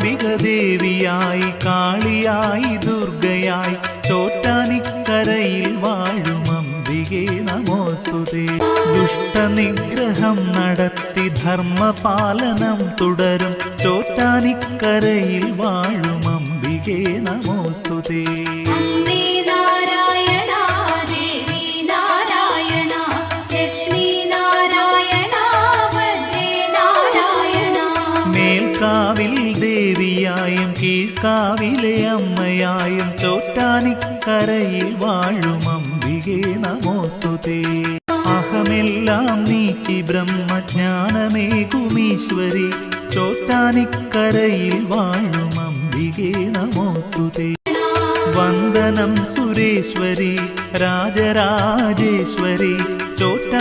മൂകാംബിക ദേവിയായി കാളിയായി ദുർഗയായി ചോറ്റാനിക്കരയിൽ വാഴും അംബികേ നമോസ്തുതേ. ദുഷ്ടനിഗ്രഹം നടത്തി ധർമ്മപാലനം തുടരും ചോറ്റാനിക്കരയിൽ വാഴും അംബികേ നമോസ്തുതേ. മേൽക്കാവിൽ ദേവിയായും കീഴ്ക്കാവിലെ അമ്മയായും ചോറ്റാനിക്കരയിൽ വാഴും അംബികേ നമോസ്തുതേ. അഹമെല്ലാം നീക്കി ബ്രഹ്മജ്ഞാനമേകുമീശ്വരി ചോറ്റാനിക്കരയിൽ വാഴും അംബികേ നമോസ്തുതേ. വന്ദനം സുരേശ്വരി രാജരാജേശ്വരി